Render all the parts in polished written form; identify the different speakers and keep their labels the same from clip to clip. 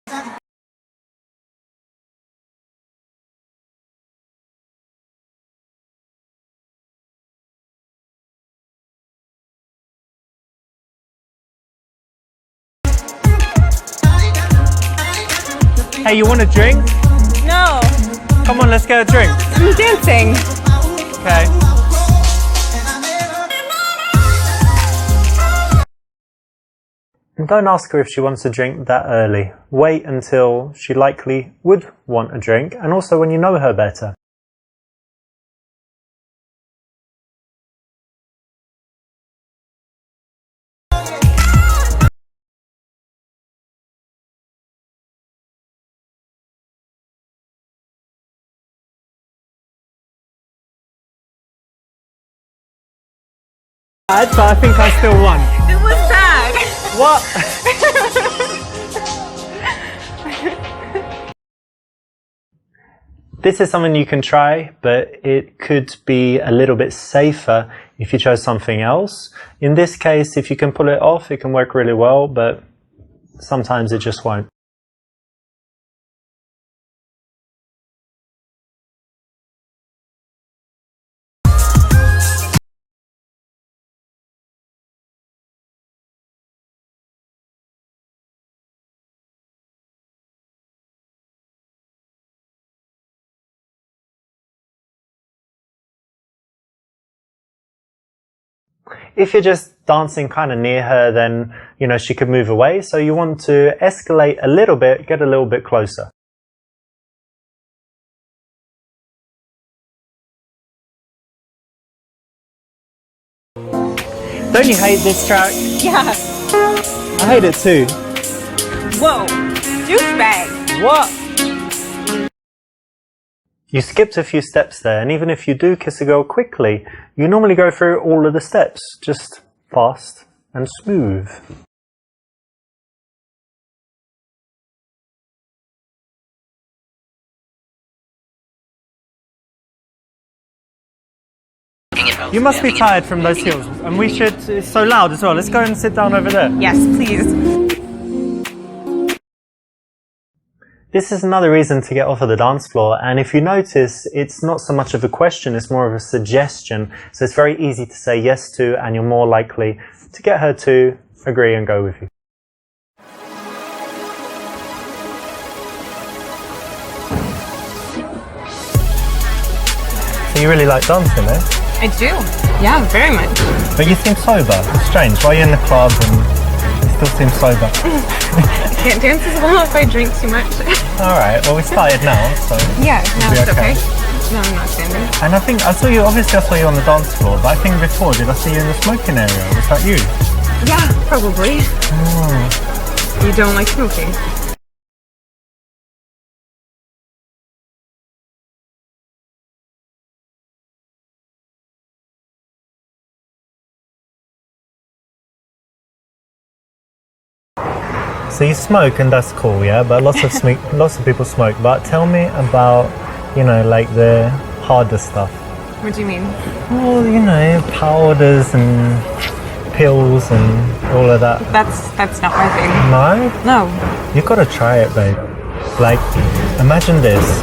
Speaker 1: Hey, you want a drink?
Speaker 2: No.
Speaker 1: Come on, let's get a drink.
Speaker 2: I'm dancing.
Speaker 1: Okay. And don't ask her if she wants a drink that early. Wait until she likely would want a drink, and also when you know her better. But I think I still won.
Speaker 2: It was sad.
Speaker 1: What? This is something you can try, but it could be a little bit safer if you chose something else. In this case, if you can pull it off, it can work really well, but sometimes it just won't. If you're just dancing kind of near her, then, you know, she could move away. So you want to escalate a little bit, get a little bit closer. Don't you hate this track?
Speaker 2: Yeah.
Speaker 1: I hate it too.
Speaker 2: Whoa. Douchebag.
Speaker 1: What? You skipped a few steps there, and even if you do kiss a girl quickly, you normally go through all of the steps, just fast and smooth. You must be tired from those heels, and we should, it's so loud as well, let's go and sit down over there.
Speaker 2: Yes, please.
Speaker 1: This is another reason to get off of the dance floor, and if you notice, it's not so much of a question, it's more of a suggestion. So it's very easy to say yes to, and you're more likely to get her to agree and go with you. So you really like dancing, eh?
Speaker 2: I do. Yeah, very much.
Speaker 1: But you seem sober. It's strange. Why are you in the club and you still seem sober?
Speaker 2: Can't dance as well if I drink too much.
Speaker 1: Alright, well we started now, so...
Speaker 2: Yeah, now it's okay. No, I'm not standing.
Speaker 1: And I think, I saw you on the dance floor, but I think before, did I see you in the smoking area? Was that you?
Speaker 2: Yeah, probably.
Speaker 1: Oh.
Speaker 2: You don't like smoking?
Speaker 1: So you smoke and that's cool, yeah? But lots of people smoke. But tell me about, you know, like the harder stuff.
Speaker 2: What do you mean?
Speaker 1: Well, you know, powders and pills and all of that.
Speaker 2: That's not my thing.
Speaker 1: No?
Speaker 2: No.
Speaker 1: You've got to try it, babe. Like, imagine this.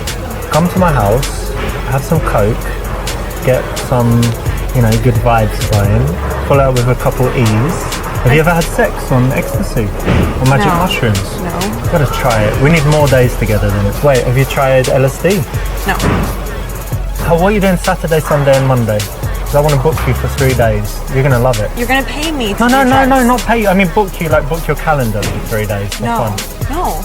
Speaker 1: Come to my house, have some coke, get some, you know, good vibes going, pull out with a couple E's. Have you ever had sex on ecstasy or magic mushrooms?
Speaker 2: No.
Speaker 1: You've got to try it. We need more days together then. Wait, have you tried LSD?
Speaker 2: No.
Speaker 1: What are you doing Saturday, Sunday and Monday? Because I want to book you for 3 days. You're going to love it.
Speaker 2: You're going to pay me to
Speaker 1: No, not pay you. I mean book you, like book your calendar for 3 days. For
Speaker 2: No.
Speaker 1: fun.
Speaker 2: No.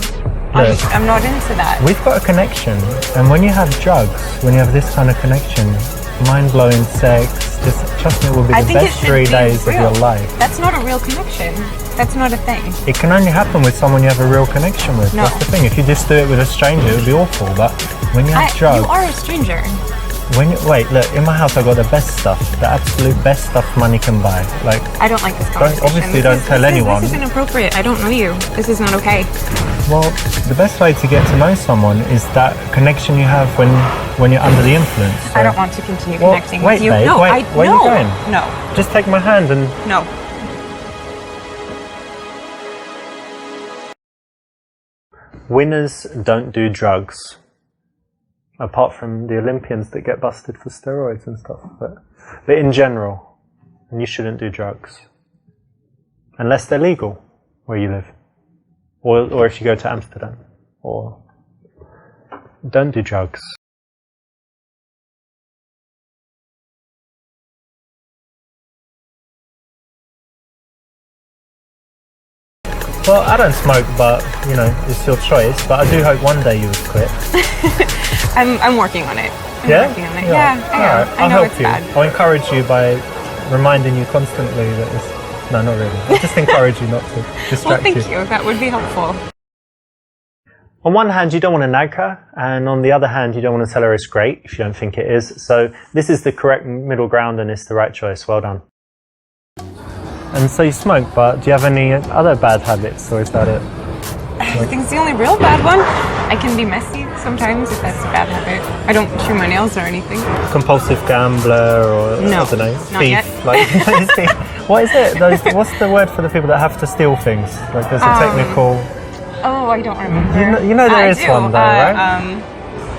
Speaker 1: Look,
Speaker 2: I'm not into that.
Speaker 1: we've got a connection. And when you have drugs, when you have this kind of connection, mind-blowing sex, just trust me, it will be the best 3 days of your life.
Speaker 2: That's not a real connection. That's not a thing.
Speaker 1: It can only happen with someone you have a real connection with.
Speaker 2: No.
Speaker 1: That's the thing. If you just do it with a stranger, it would be awful. But when you have drugs...
Speaker 2: You are a stranger.
Speaker 1: Wait, look, in my house I got the best stuff. The absolute best stuff money can buy. Like,
Speaker 2: I don't like this conversation.
Speaker 1: Obviously don't tell anyone.
Speaker 2: This is inappropriate. I don't know you. This is not okay.
Speaker 1: Well, the best way to get to know someone is that connection you have when you're under the influence. So.
Speaker 2: I don't want to continue connecting with you.
Speaker 1: Babe,
Speaker 2: No,
Speaker 1: wait, where are you going?
Speaker 2: No.
Speaker 1: Just take my hand and...
Speaker 2: No.
Speaker 1: Winners don't do drugs. Apart from the Olympians that get busted for steroids and stuff. But in general, you shouldn't do drugs. Unless they're legal where you live. Or if you go to Amsterdam. Or don't do drugs. Well, I don't smoke, but you know, it's your choice. But I do hope one day you would quit.
Speaker 2: I'm working on it.
Speaker 1: Yeah?
Speaker 2: Working on it.
Speaker 1: Yeah.
Speaker 2: Yeah, I
Speaker 1: I'll
Speaker 2: know
Speaker 1: help
Speaker 2: it's
Speaker 1: you.
Speaker 2: bad.
Speaker 1: I'll encourage you by reminding you constantly that it's... No, not really. I'll just encourage you not to distract
Speaker 2: Well, thank
Speaker 1: you.
Speaker 2: you. That would be helpful.
Speaker 1: On one hand, you don't want to nag her, and on the other hand, you don't want to tell her it's great if you don't think it is. So this is the correct middle ground, and it's the right choice. Well done. And so you smoke, but do you have any other bad habits, or is that it?
Speaker 2: I think it's the only real bad one. I can be messy sometimes if that's a bad habit. I don't chew my nails or anything.
Speaker 1: Compulsive gambler, or
Speaker 2: No,
Speaker 1: I don't know,
Speaker 2: not
Speaker 1: thief.
Speaker 2: yet.
Speaker 1: Like, what is it? What's the word for the people that have to steal things? Like there's a technical.
Speaker 2: Oh, I don't remember.
Speaker 1: You know there is
Speaker 2: I do.
Speaker 1: one though, right?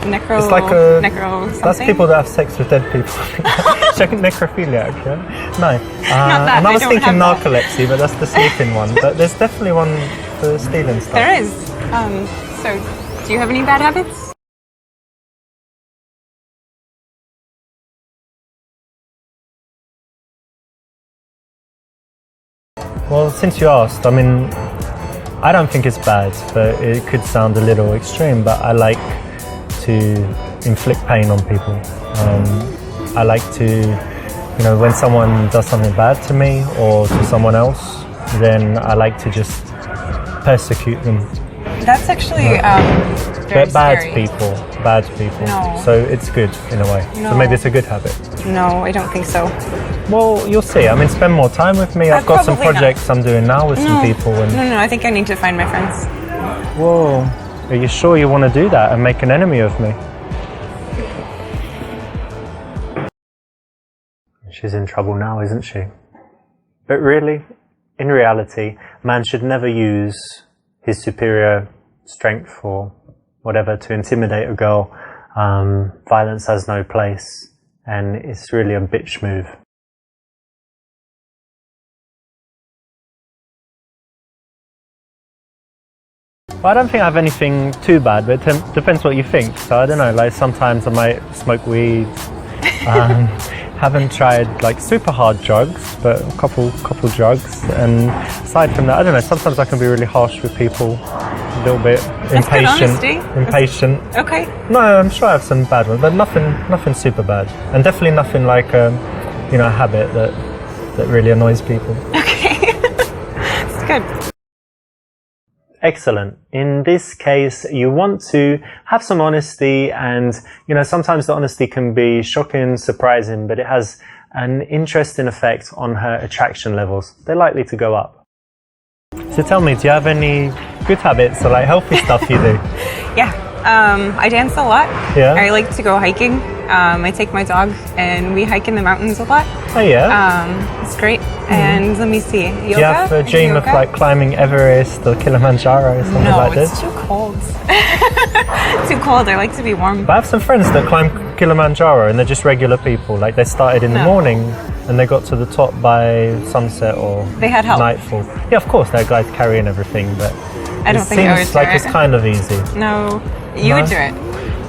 Speaker 2: Necro.
Speaker 1: It's like a.
Speaker 2: Necro.
Speaker 1: That's
Speaker 2: Something?
Speaker 1: people that have sex with dead people. Checking necrophiliac, yeah? No.
Speaker 2: Not that,
Speaker 1: and I
Speaker 2: I
Speaker 1: was
Speaker 2: don't
Speaker 1: thinking
Speaker 2: have that.
Speaker 1: narcolepsy, but that's the sleeping one. But there's definitely one for stealing stuff.
Speaker 2: There is. So, do you have any bad habits?
Speaker 1: Well, since you asked, I mean, I don't think it's bad, but it could sound a little extreme, but I like to inflict pain on people. I like to, you know, when someone does something bad to me or to someone else, then I like to just persecute them.
Speaker 2: That's actually
Speaker 1: They're
Speaker 2: very
Speaker 1: bad
Speaker 2: scary.
Speaker 1: people.
Speaker 2: No.
Speaker 1: So it's good in a way. So
Speaker 2: No.
Speaker 1: maybe it's a good habit.
Speaker 2: No, I don't think so.
Speaker 1: Well, you'll see. I mean, spend more time with me. I've got some
Speaker 2: Probably not.
Speaker 1: projects I'm doing now with some people. And
Speaker 2: No, I think I need to find my friends.
Speaker 1: whoa, are you sure you want to do that and make an enemy of me? She's in trouble now, isn't she? But really, in reality, man should never use his superior strength or whatever to intimidate a girl. Violence has no place, and it's really a bitch move. Well, I don't think I have anything too bad, but it depends what you think. So I don't know, like sometimes I might smoke weed. Haven't tried like super hard drugs, but a couple drugs. And aside from that, I don't know, sometimes I can be really harsh with people, a little bit
Speaker 2: That's good honesty.
Speaker 1: impatient.
Speaker 2: Okay.
Speaker 1: No, I'm sure I have some bad ones, but nothing super bad. And definitely nothing like a habit that really annoys people.
Speaker 2: Okay. It's good.
Speaker 1: Excellent. In this case, you want to have some honesty, and sometimes the honesty can be shocking, surprising, but it has an interesting effect on her attraction levels. They're likely to go up. So tell me, do you have any good habits or like healthy stuff you do?
Speaker 2: Yeah. I dance a lot.
Speaker 1: Yeah.
Speaker 2: I like to go hiking. I take my dog and we hike in the mountains a lot.
Speaker 1: Oh yeah.
Speaker 2: It's great. And let me see. Yoga?
Speaker 1: Do you have a dream of like climbing Everest or Kilimanjaro or something like this?
Speaker 2: No, it's too cold. Too cold. I like to be warm.
Speaker 1: But I have some friends that climb Kilimanjaro and they're just regular people. Like they started in the morning and they got to the top by sunset or
Speaker 2: They had help.
Speaker 1: nightfall. Yeah, of course, there are guys carrying everything, but
Speaker 2: I don't think I would
Speaker 1: seems
Speaker 2: do
Speaker 1: like
Speaker 2: it.
Speaker 1: it's kind of easy.
Speaker 2: No, you would do it.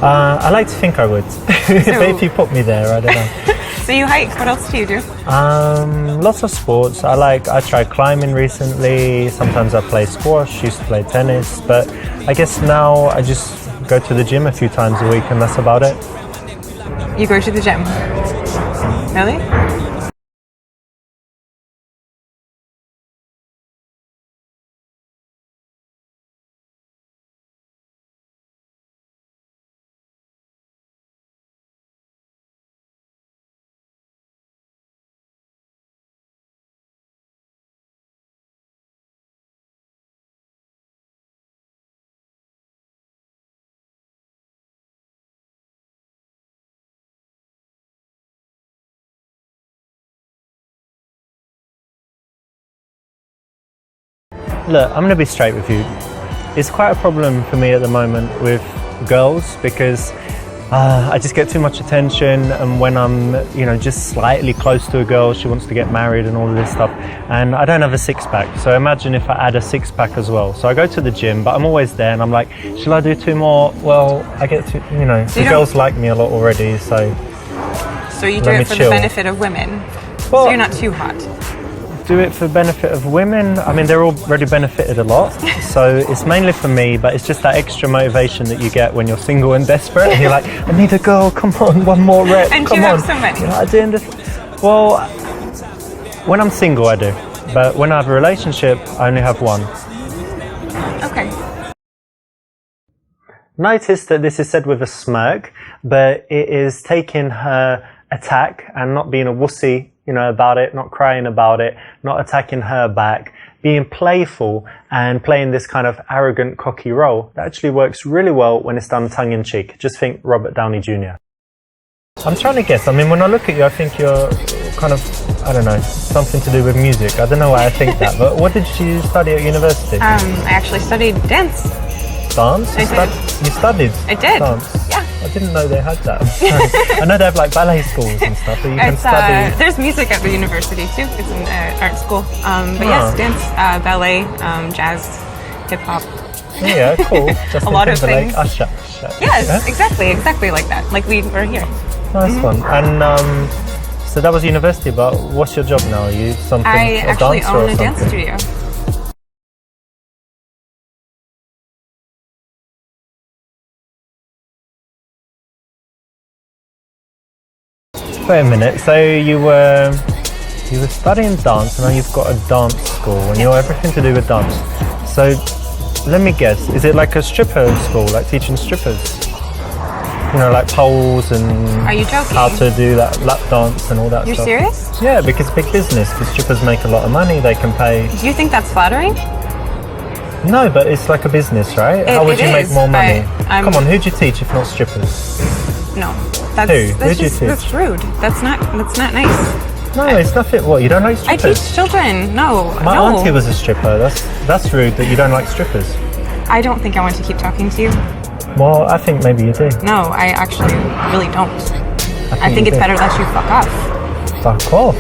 Speaker 1: I like to think I would. But if you put me there, I don't know.
Speaker 2: So you hike. What else do you do?
Speaker 1: Lots of sports. I tried climbing recently. Sometimes I play squash, used to play tennis, but I guess now I just go to the gym a few times a week and that's about it.
Speaker 2: You go to the gym. Really?
Speaker 1: Look, I'm going to be straight with you. it's quite a problem for me at the moment with girls because I just get too much attention, and when I'm, you know, just slightly close to a girl, she wants to get married and all of this stuff, and I don't have a six-pack. So imagine if I add a six-pack as well. So I go to the gym, but I'm always there, and I'm like, shall I do 2 more? Well, I get to, you know, the girls like me a lot already, so.
Speaker 2: So you do it for the benefit of women.
Speaker 1: Well,
Speaker 2: so you're not too hot.
Speaker 1: Do it for benefit of women. I mean, they're already benefited a lot, so it's mainly for me, but it's just that extra motivation that you get when you're single and desperate, and you're like, I need a girl, come on, 1 more rep,
Speaker 2: and
Speaker 1: come
Speaker 2: you
Speaker 1: on.
Speaker 2: have so many.
Speaker 1: You know, I do well, when I'm single, I do, but when I have a relationship, I only have 1.
Speaker 2: Okay.
Speaker 1: Notice that this is said with a smirk, but it is taking her attack and not being a wussy, you know, about it, not crying about it, not attacking her back, being playful and playing this kind of arrogant, cocky role. That actually works really well when it's done tongue-in-cheek. Just think Robert Downey Jr. I'm trying to guess. I mean, when I look at you, I think you're kind of, I don't know, something to do with music. I don't know why I think that, but what did you study at university?
Speaker 2: I actually studied dance.
Speaker 1: Dance? You studied?
Speaker 2: I did.
Speaker 1: Dance?
Speaker 2: Yeah.
Speaker 1: I didn't know they had that. I know they have like ballet schools and stuff, but you can study.
Speaker 2: There's music at the university too. It's an art school. But yes, dance, ballet, jazz, hip hop.
Speaker 1: Yeah, cool. Just
Speaker 2: a lot of things.
Speaker 1: Usher.
Speaker 2: Yes, yeah? exactly like that. Like we were here.
Speaker 1: Nice one. And so that was university, but what's your job now? Are you something?
Speaker 2: I actually own a dance studio.
Speaker 1: Wait a minute. So you were studying dance, and now you've got a dance school, and you're everything to do with dance. So let me guess. Is it like a stripper school, like teaching strippers? You know, like poles and
Speaker 2: Are you joking?
Speaker 1: how to do that lap dance and all that
Speaker 2: You're
Speaker 1: stuff.
Speaker 2: You're serious?
Speaker 1: Yeah, because big business. Because strippers make a lot of money. They can pay.
Speaker 2: Do you think that's flattering?
Speaker 1: No, but it's like a business, right? How would you make more money? Come on, who'd you teach if not strippers?
Speaker 2: No.
Speaker 1: Who'd you teach?
Speaker 2: That's rude. That's not nice.
Speaker 1: No, it's nothing. What, you don't like strippers?
Speaker 2: I teach children. No.
Speaker 1: My auntie was a stripper. That's rude that you don't like strippers.
Speaker 2: I don't think I want to keep talking to you.
Speaker 1: Well, I think maybe you do.
Speaker 2: No, I actually really don't. I think it's better that you fuck off.
Speaker 1: Fuck off?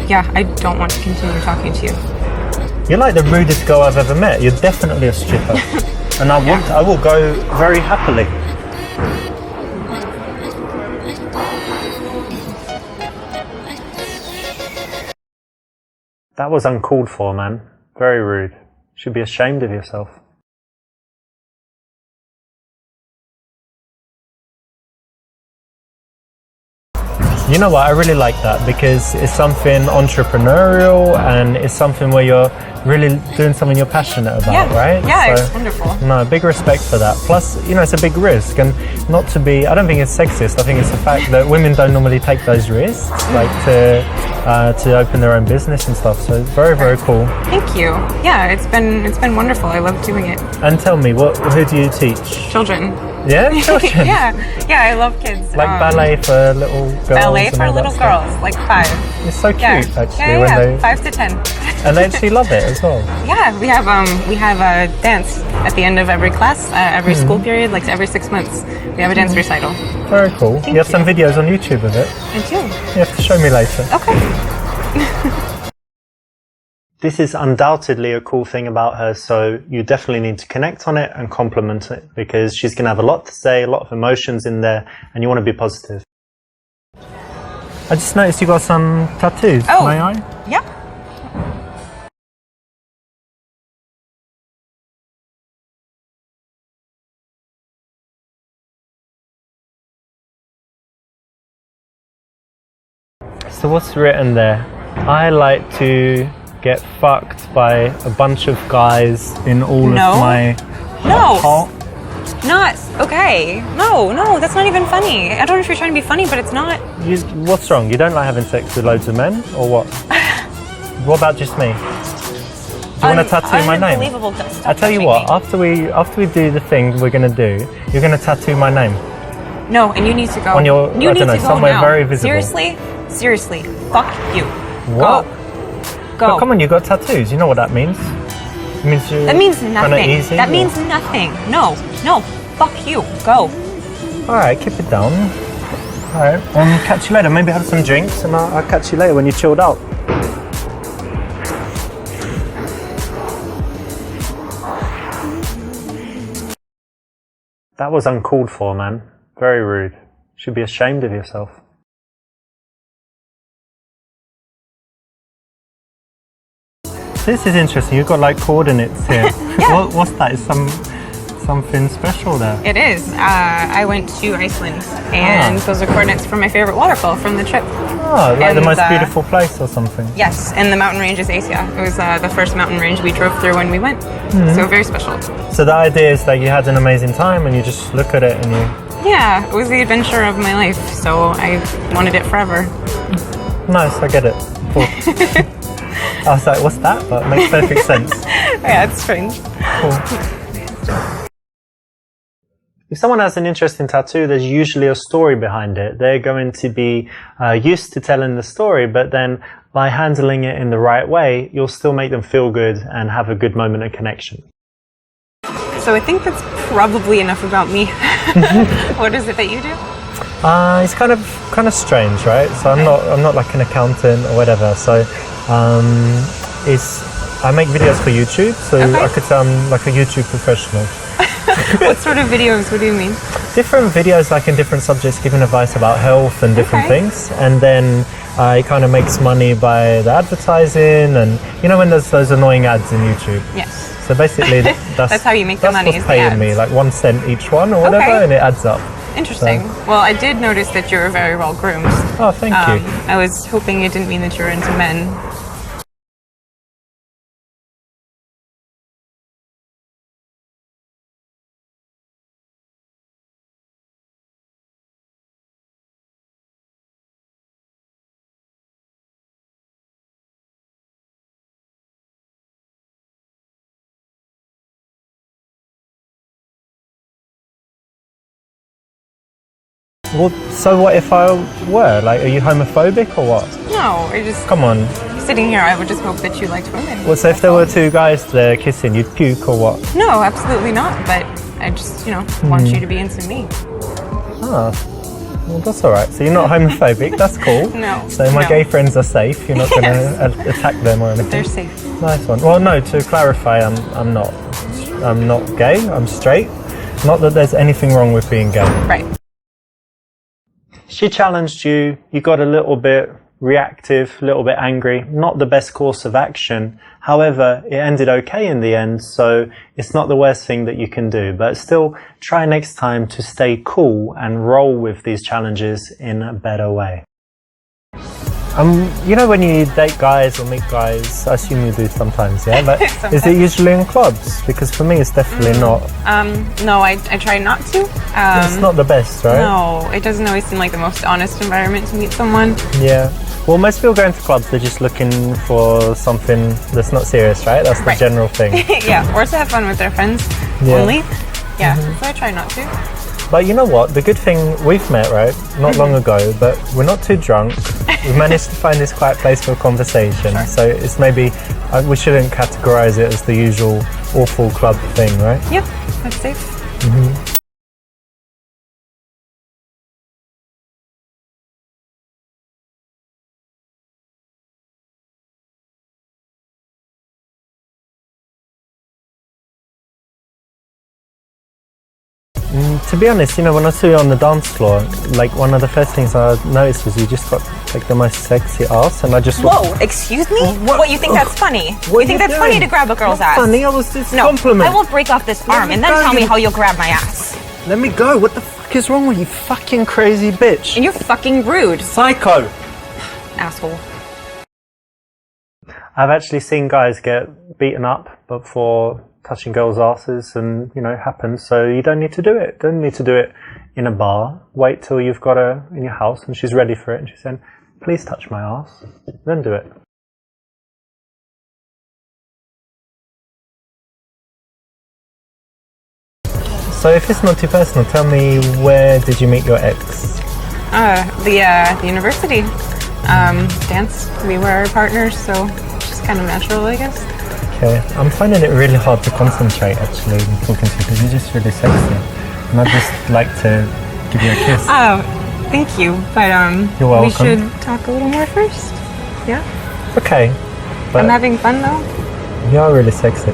Speaker 2: Yeah, I don't want to continue talking to you.
Speaker 1: You're like the rudest girl I've ever met. You're definitely a stripper. And I will go very happily. That was uncalled for, man. Very rude. You should be ashamed of yourself. You know what, I really like that because it's something entrepreneurial and it's something where you're really doing something you're passionate about, right?
Speaker 2: Yeah, so, it's wonderful.
Speaker 1: No, big respect for that. Plus, you know, it's a big risk, and not to be, I don't think it's sexist, I think it's the fact that women don't normally take those risks, like to open their own business and stuff, so very, very cool.
Speaker 2: Thank you. Yeah, it's been wonderful. I love doing it.
Speaker 1: And tell me, who do you teach?
Speaker 2: Children.
Speaker 1: Yeah, children?
Speaker 2: yeah, I love kids.
Speaker 1: Like ballet for little girls?
Speaker 2: Ballet for little girls, like 5.
Speaker 1: It's so cute, actually.
Speaker 2: Yeah, 5 to 10.
Speaker 1: And they actually love it as well.
Speaker 2: Yeah, we have a dance at the end of every class, every school period, like every 6 months. We have a dance recital.
Speaker 1: Very cool. You have some videos on YouTube of it?
Speaker 2: I do.
Speaker 1: You have to show me later.
Speaker 2: Okay.
Speaker 1: This is undoubtedly a cool thing about her, so you definitely need to connect on it and compliment it because she's going to have a lot to say, a lot of emotions in there, and you want to be positive. I just noticed you got some tattoos.
Speaker 2: Oh,
Speaker 1: may I?
Speaker 2: Yeah.
Speaker 1: So what's written there? I like to get fucked by a bunch of guys in all of my hot.
Speaker 2: Not okay. No, that's not even funny. I don't know if you're trying to be funny, but it's not.
Speaker 1: What's wrong? You don't like having sex with loads of men, or what? What about just me? Do you want to tattoo my name?
Speaker 2: Unbelievable.
Speaker 1: I tell you what. After we do the thing we're gonna do, you're gonna tattoo my name.
Speaker 2: No, and you need to go.
Speaker 1: On your,
Speaker 2: you
Speaker 1: I
Speaker 2: need
Speaker 1: don't know,
Speaker 2: to go
Speaker 1: somewhere
Speaker 2: now.
Speaker 1: very visible.
Speaker 2: Seriously, fuck you.
Speaker 1: What?
Speaker 2: Go.
Speaker 1: But come on, you got tattoos. You know what that means.
Speaker 2: That means nothing.
Speaker 1: Easy,
Speaker 2: that means nothing. No, fuck you. Go.
Speaker 1: Alright, keep it down. Alright, catch you later. Maybe have some drinks and I'll catch you later when you're chilled out. That was uncalled for, man. Very rude. Should be ashamed of yourself. This is interesting. You've got like coordinates here.
Speaker 2: Yeah.
Speaker 1: What's that? Is something special there?
Speaker 2: It is. I went to Iceland, and those are coordinates from my favorite waterfall from the trip.
Speaker 1: Oh, like
Speaker 2: and
Speaker 1: the most beautiful place or something?
Speaker 2: Yes, and the mountain range is Asia. It was the first mountain range we drove through when we went. So very special.
Speaker 1: So the idea is that you had an amazing time and you just look at it and you...
Speaker 2: Yeah, it was the adventure of my life, so I wanted it forever.
Speaker 1: Nice, I get it. Cool. I was like, what's that? But it makes perfect sense.
Speaker 2: Yeah, it's strange.
Speaker 1: Cool. If someone has an interesting tattoo, there's usually a story behind it. They're going to be used to telling the story, but then by handling it in the right way, you'll still make them feel good and have a good moment of connection.
Speaker 2: So I think that's probably enough about me. What is it that you do?
Speaker 1: It's kind of strange, right? So I'm not like an accountant or whatever. So I make videos for YouTube, so I could say I'm like a YouTube professional.
Speaker 2: What sort of videos? What do you mean?
Speaker 1: Different videos, like in different subjects, giving advice about health and different things, and then it kind of makes money by the advertising, and you know when there's those annoying ads in YouTube.
Speaker 2: Yes.
Speaker 1: So basically, that's
Speaker 2: how you make the money.
Speaker 1: That's what's paying me, like 1 cent each one or whatever, and it adds up.
Speaker 2: Interesting. So. Well, I did notice that you were very well groomed.
Speaker 1: Oh, thank you.
Speaker 2: I was hoping it didn't mean that you were into men.
Speaker 1: Well, so what if I were? Like, are you homophobic or what?
Speaker 2: No, I just...
Speaker 1: Come on.
Speaker 2: Sitting here, I would just hope that you liked women.
Speaker 1: Well, so if there were two guys there kissing, you'd puke or what?
Speaker 2: No, absolutely not. But I just, want you to be into me.
Speaker 1: Ah, well, that's all right. So you're not homophobic. That's cool.
Speaker 2: No.
Speaker 1: So my gay friends are safe. You're not going to attack them or anything.
Speaker 2: They're safe.
Speaker 1: Nice one. Well, no. To clarify, I'm not. I'm not gay. I'm straight. Not that there's anything wrong with being gay.
Speaker 2: Right.
Speaker 1: She challenged you, you got a little bit reactive, a little bit angry, not the best course of action. However, it ended okay in the end, so it's not the worst thing that you can do. But still, try next time to stay cool and roll with these challenges in a better way. You know when you date guys or meet guys, I assume you do sometimes, yeah? But is it usually in clubs? Because for me it's definitely not.
Speaker 2: No, I try not to.
Speaker 1: It's not the best, right?
Speaker 2: No, it doesn't always seem like the most honest environment to meet someone.
Speaker 1: Yeah. Well, most people going to clubs, they're just looking for something that's not serious, right? That's the general thing.
Speaker 2: Yeah, or to have fun with their friends only. Yeah, so I try not to.
Speaker 1: But you know what? The good thing, we've met, right? Not long ago, but we're not too drunk. We've managed to find this quiet place for a conversation. Sure. So it's maybe, we shouldn't categorize it as the usual awful club thing, right?
Speaker 2: Yep, that's safe.
Speaker 1: To be honest, when I saw you on the dance floor, like one of the first things I noticed was you just got like the most sexy ass, and I just...
Speaker 2: Whoa, excuse me? What you think that's funny? You think that's funny to grab a girl's ass?
Speaker 1: Funny, I was just compliment.
Speaker 2: I will break off this arm and then tell me how you'll grab my ass.
Speaker 1: Let me go. What the fuck is wrong with you, fucking crazy bitch?
Speaker 2: And you're fucking rude.
Speaker 1: Psycho.
Speaker 2: Asshole.
Speaker 1: I've actually seen guys get beaten up before touching girls' asses, and it happens, so you don't need to do it. Don't need to do it in a bar. Wait till you've got her in your house and she's ready for it and she's saying, please touch my ass, then do it. So if it's not too personal, tell me, where did you meet your ex?
Speaker 2: The university. Dance. We were partners, so it's just kind of natural, I guess.
Speaker 1: Okay, I'm finding it really hard to concentrate actually when talking to you because you're just really sexy. And I'd just like to give you a kiss.
Speaker 2: Oh, thank you. But
Speaker 1: You're welcome.
Speaker 2: we should talk a little more first. Yeah?
Speaker 1: Okay. But
Speaker 2: I'm having fun though.
Speaker 1: you are really sexy.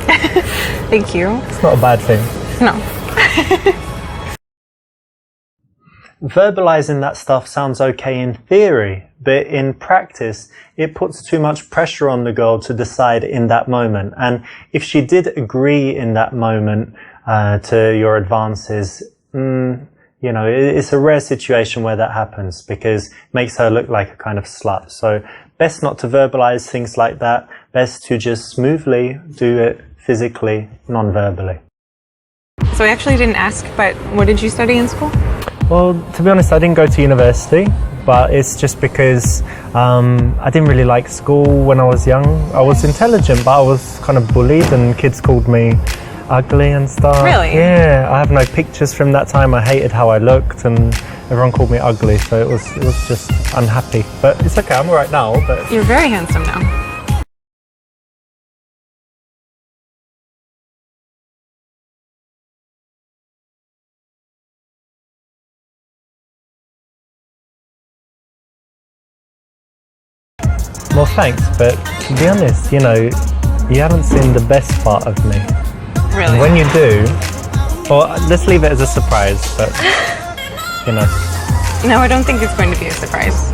Speaker 2: Thank you.
Speaker 1: It's not a bad thing.
Speaker 2: No.
Speaker 1: Verbalizing that stuff sounds okay in theory, but in practice, it puts too much pressure on the girl to decide in that moment. And if she did agree in that moment to your advances, you know, it's a rare situation where that happens because it makes her look like a kind of slut. So best not to verbalize things like that. Best to just smoothly do it physically, non-verbally.
Speaker 2: So I actually didn't ask, but what did you study in school?
Speaker 1: Well, to be honest, I didn't go to university, but it's just because I didn't really like school when I was young. I was intelligent, but I was kind of bullied and kids called me ugly and stuff.
Speaker 2: Really?
Speaker 1: Yeah, I have no pictures from that time. I hated how I looked and everyone called me ugly, so it was just unhappy. But it's okay, I'm alright now. But
Speaker 2: You're very handsome now.
Speaker 1: well, thanks, but to be honest, you know, you haven't seen the best part of me.
Speaker 2: Really?
Speaker 1: When you do, well, let's leave it as a surprise, but, you know.
Speaker 2: No, I don't think it's going to be a surprise.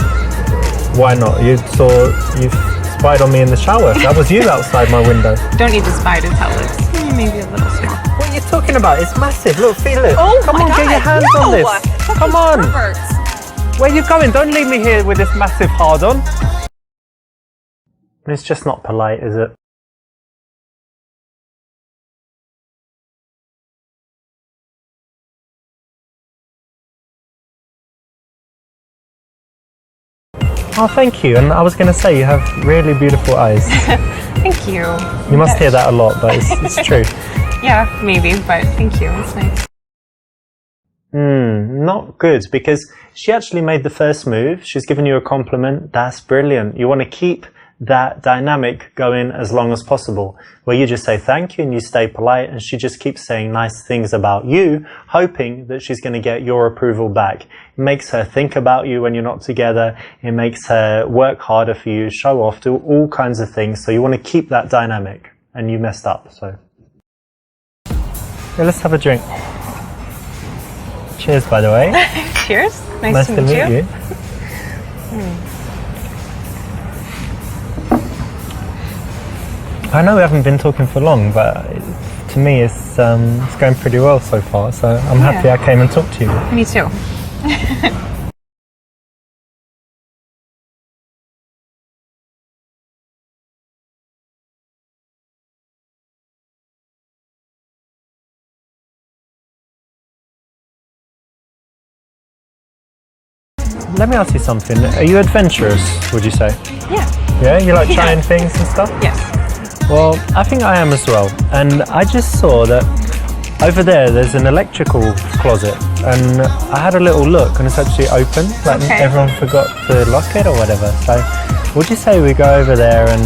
Speaker 1: Why not? You spied on me in the shower. That was you outside my window.
Speaker 2: Don't need to spy to tell it's maybe a little small.
Speaker 1: What are you talking about? It's massive. Look, feel it.
Speaker 2: Oh
Speaker 1: Come
Speaker 2: my
Speaker 1: on,
Speaker 2: God.
Speaker 1: get your hands
Speaker 2: No.
Speaker 1: on this. Come on.
Speaker 2: Perverts.
Speaker 1: Where are you going? Don't leave me here with this massive hard-on. It's just not polite, is it? Oh, thank you. And I was going to say, you have really beautiful eyes.
Speaker 2: Thank you.
Speaker 1: You must hear that a lot, but it's true.
Speaker 2: Yeah, maybe, but thank you. It's nice.
Speaker 1: Not good, because she actually made the first move. She's given you a compliment. That's brilliant. You want to keep that dynamic going as long as possible, where you just say thank you and you stay polite, and she just keeps saying nice things about you, hoping that she's going to get your approval back. It makes her think about you when you're not together. It makes her work harder for you, show off, do all kinds of things. So you want to keep that dynamic, and you messed up. So yeah, let's have a drink. Cheers, by the way.
Speaker 2: Cheers. Nice to meet you.
Speaker 1: I know we haven't been talking for long, but to me it's going pretty well so far, so I'm happy I came and talked to you.
Speaker 2: Me too.
Speaker 1: Let me ask you something. Are you adventurous, would you say?
Speaker 2: Yeah.
Speaker 1: Yeah? You like trying things and stuff?
Speaker 2: Yes.
Speaker 1: Well, I think I am as well. And I just saw that over there's an electrical closet, and I had a little look and it's actually open, like everyone forgot to lock it or whatever. So would you say we go over there and,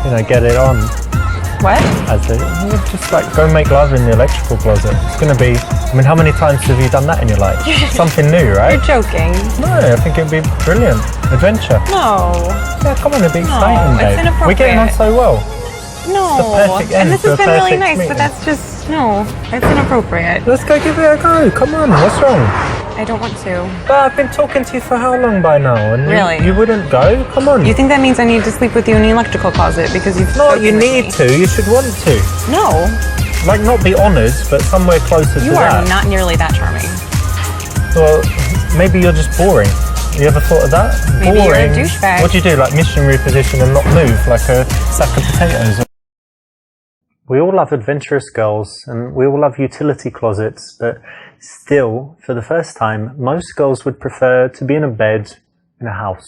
Speaker 1: you know, get it on?
Speaker 2: What?
Speaker 1: We'll just like go make love in the electrical closet. It's going to be, I mean, how many times have you done that in your life? Something new, right?
Speaker 2: You're joking.
Speaker 1: No, I think it'd be brilliant. Adventure.
Speaker 2: No.
Speaker 1: Yeah, come on, it'd be exciting,
Speaker 2: it's
Speaker 1: babe.
Speaker 2: inappropriate.
Speaker 1: We're getting on so well.
Speaker 2: No.
Speaker 1: It's the perfect end
Speaker 2: and this
Speaker 1: to
Speaker 2: has
Speaker 1: a
Speaker 2: been really
Speaker 1: perfect
Speaker 2: nice,
Speaker 1: meeting.
Speaker 2: but that's just, no. It's inappropriate.
Speaker 1: Let's go give it a go. Come on, what's wrong?
Speaker 2: I don't want to.
Speaker 1: But I've been talking to you for how long by now? And
Speaker 2: Really?
Speaker 1: You wouldn't go? Come on.
Speaker 2: You think that means I need to sleep with you in the electrical closet because you've
Speaker 1: No,
Speaker 2: spoken
Speaker 1: you
Speaker 2: with
Speaker 1: need
Speaker 2: me?
Speaker 1: to. You should want to.
Speaker 2: No.
Speaker 1: Like, not be honoured, but somewhere closer to
Speaker 2: You
Speaker 1: that.
Speaker 2: are not nearly that charming.
Speaker 1: Well, maybe you're just boring. You ever thought of that?
Speaker 2: Maybe you're a
Speaker 1: boring.
Speaker 2: douchebag.
Speaker 1: What do you do? Like missionary position and not move like a sack of potatoes? We all love adventurous girls and we all love utility closets, but still, for the first time, most girls would prefer to be in a bed in a house.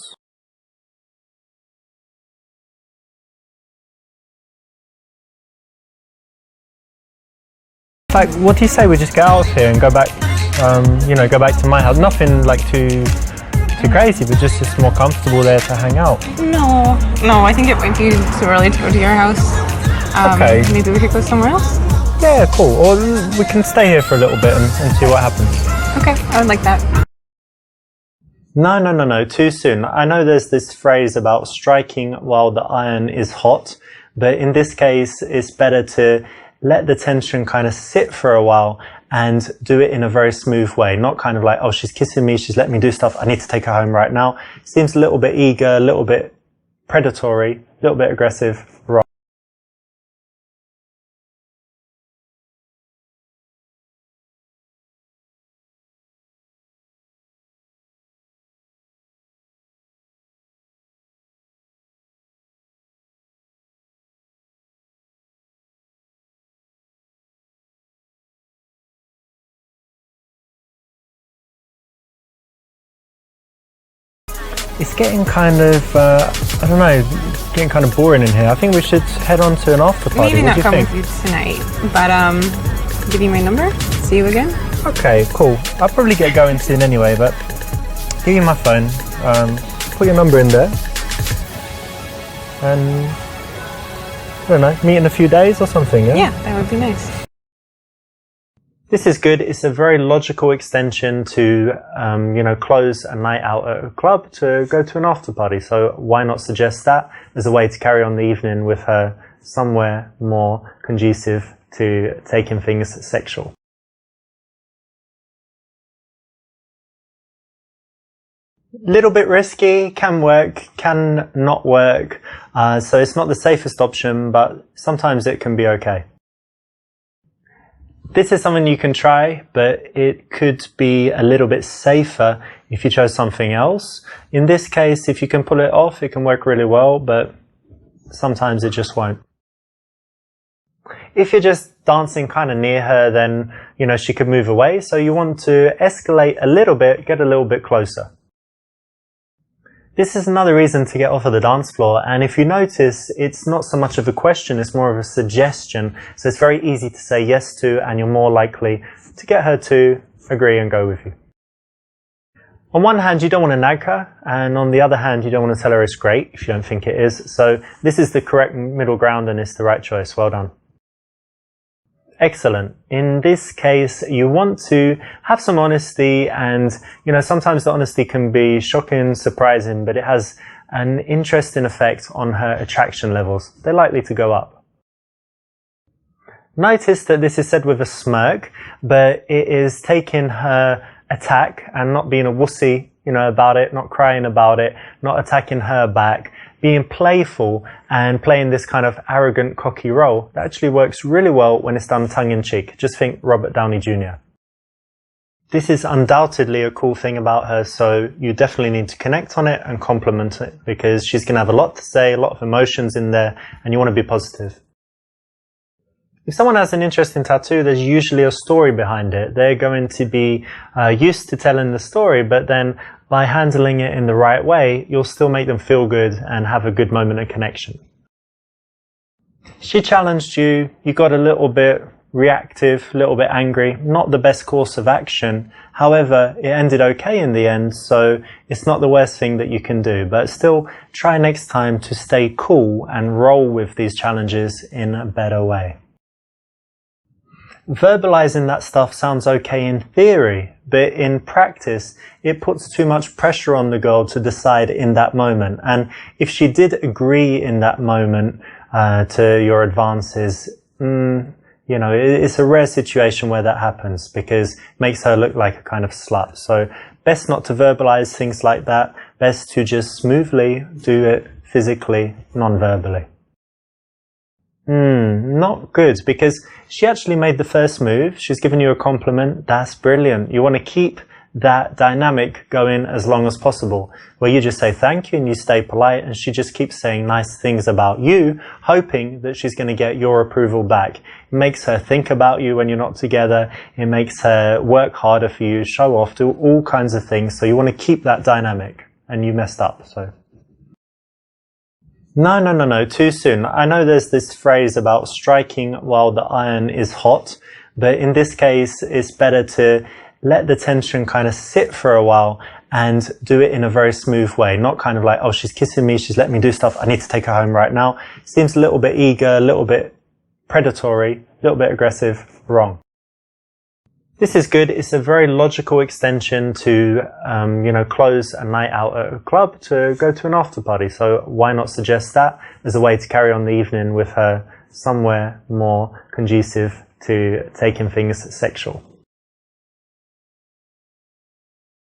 Speaker 1: Like, what do you say we just get out of here and go back, you know, go back to my house? Nothing like too crazy, but just more comfortable there to hang out.
Speaker 2: No. No, I think it might be too early to go to your house.
Speaker 1: Okay.
Speaker 2: Maybe we could go somewhere else.
Speaker 1: Yeah, cool. Or we can stay here for a little bit and see what happens.
Speaker 2: Okay, I would like that.
Speaker 1: No, too soon. I know there's this phrase about striking while the iron is hot, but in this case, it's better to let the tension kind of sit for a while and do it in a very smooth way. Not kind of like, oh, she's kissing me, she's letting me do stuff, I need to take her home right now. Seems a little bit eager, a little bit predatory, a little bit aggressive. Right. It's getting kind of, I don't know, getting kind of boring in here. I think we should head on to an after party.
Speaker 2: Maybe
Speaker 1: what
Speaker 2: not
Speaker 1: do you
Speaker 2: come
Speaker 1: think?
Speaker 2: with you tonight, but give you my number. See you again.
Speaker 1: Okay, cool. I'll probably get going soon anyway, but give you my phone. Put your number in there. And, I don't know, meet in a few days or something, yeah?
Speaker 2: Yeah, that would be nice.
Speaker 1: This is good. It's a very logical extension to, close a night out at a club to go to an after party. So why not suggest that as a way to carry on the evening with her somewhere more conducive to taking things sexual. Little bit risky, can work, can not work. So it's not the safest option, but sometimes it can be okay. This is something you can try, but it could be a little bit safer if you chose something else. In this case, if you can pull it off, it can work really well, but sometimes it just won't. If you're just dancing kind of near her, then, she could move away. So you want to escalate a little bit, get a little bit closer. This is another reason to get off of the dance floor, and if you notice, it's not so much of a question, it's more of a suggestion. So it's very easy to say yes to, and you're more likely to get her to agree and go with you. On one hand, you don't want to nag her, and on the other hand, you don't want to tell her it's great if you don't think it is. So this is the correct middle ground and it's the right choice. Well done. Excellent. In this case, you want to have some honesty, and sometimes the honesty can be shocking, surprising, but it has an interesting effect on her attraction levels. They're likely to go up. Notice that this is said with a smirk, but it is taking her attack and not being a wussy, about it, not crying about it, not attacking her back, being playful and playing this kind of arrogant, cocky role. That actually works really well when it's done tongue-in-cheek. Just think Robert Downey Jr. This is undoubtedly a cool thing about her, so you definitely need to connect on it and compliment it, because she's going to have a lot to say, a lot of emotions in there, and you want to be positive. If someone has an interesting tattoo, there's usually a story behind it. They're going to be used to telling the story, but then by handling it in the right way, you'll still make them feel good and have a good moment of connection. She challenged you, you got a little bit reactive, a little bit angry, not the best course of action. However, it ended okay in the end, so it's not the worst thing that you can do, but still try next time to stay cool and roll with these challenges in a better way. Verbalizing that stuff sounds okay in theory, but in practice, it puts too much pressure on the girl to decide in that moment. And if she did agree in that moment to your advances, it's a rare situation where that happens, because it makes her look like a kind of slut. So best not to verbalize things like that. Best to just smoothly do it physically, non-verbally. Not good, because she actually made the first move. She's given you a compliment. That's brilliant. You want to keep that dynamic going as long as possible, where you just say thank you and you stay polite, and she just keeps saying nice things about you, hoping that she's going to get your approval back. It makes her think about you when you're not together. It makes her work harder for you, show off, do all kinds of things. So you want to keep that dynamic, and you messed up. So no, too soon. I know there's this phrase about striking while the iron is hot, but in this case, it's better to let the tension kind of sit for a while and do it in a very smooth way. Not kind of like, oh, she's kissing me, she's letting me do stuff, I need to take her home right now. Seems a little bit eager, a little bit predatory, a little bit aggressive, wrong. This is good. It's a very logical extension to, close a night out at a club to go to an after party. So why not suggest that as a way to carry on the evening with her somewhere more conducive to taking things sexual?